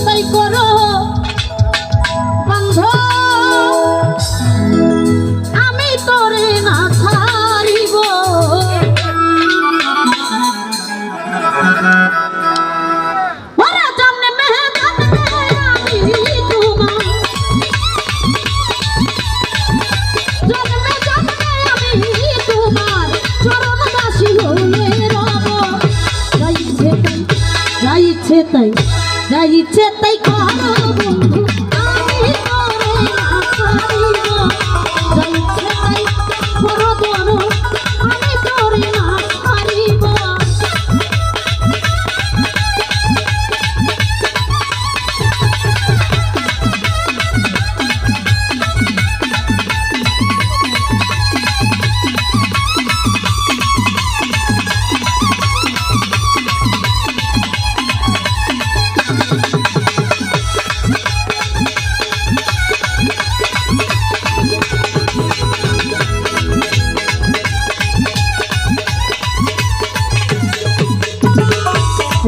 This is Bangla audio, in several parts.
তাই করো বন্ধ, আমি তোরে না ছাড়িব। ওরা জানে মেহমান আমি তোমার, জন্মে জন্মে আমি তোমার চরণবাসী হয়ে রব। যা ইচ্ছে তাই যা ইচ্ছে তাই করো বন্ধু, আমি তোরে না ছাড়িব। যা ইচ্ছে তাই করো বন্ধু, আমি তোরে না ছাড়িব।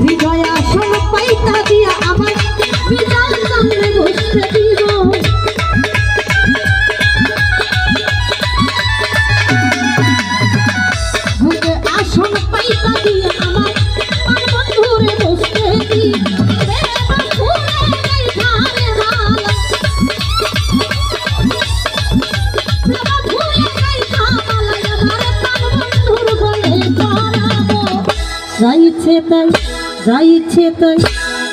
হৃদয় আসন পাইতা দিয়া আমার বিজান সামনে বসতে দিব। বুকে আসন পাইতা দিয়া আমার বন্ধুরে বসতে দিব। যা ইচ্ছে তাই যা ইচ্ছে তাই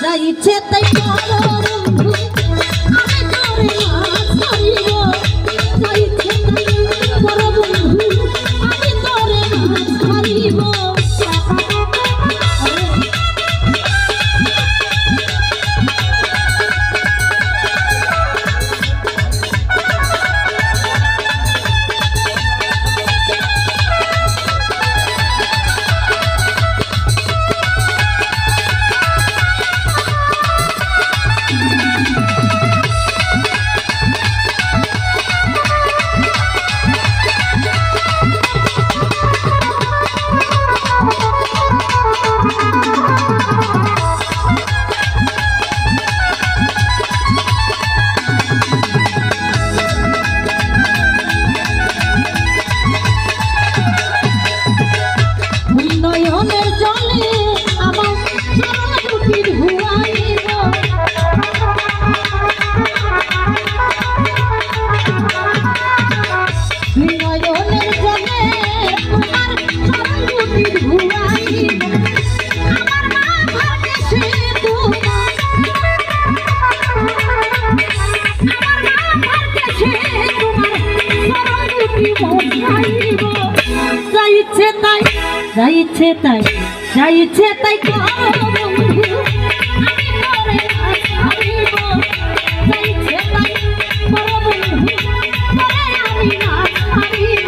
যা ইচ্ছে তাই করো বন্ধু, আমি তোরে না ছাড়িব। যা ইচ্ছে তাই করো বন্ধু, আমি তোরে না ছাড়িব। নয়নের জলে আমার চরণ দুটি ধুয়াইব। নয়নের জলে তোমার চরণ দুটি ধুয়াইব। আমার মাথার দেশে তোমার, আমার মাথার দেশে তোমার চরণ দুটি বসাইব। যা ইচ্ছে তাই যা ইচ্ছে তাই যা ইচ্ছে তাই করো বন্ধু, আমি তোরে না ছাড়িব। যা ইচ্ছে তাই করো বন্ধু, তোরে আমি না ছাড়িব।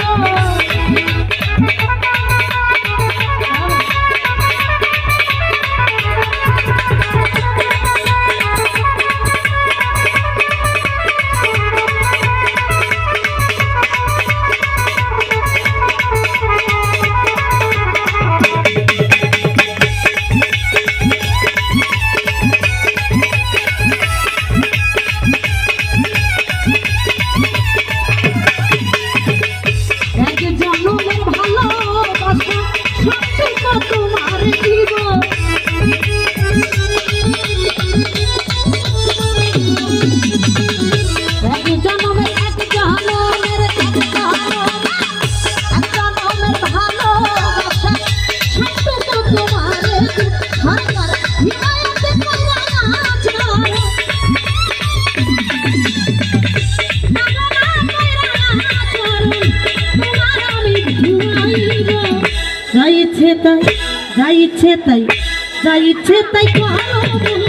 যা ইচ্ছে তাই যা ইচ্ছে তাই যা ইচ্ছে তাই করো।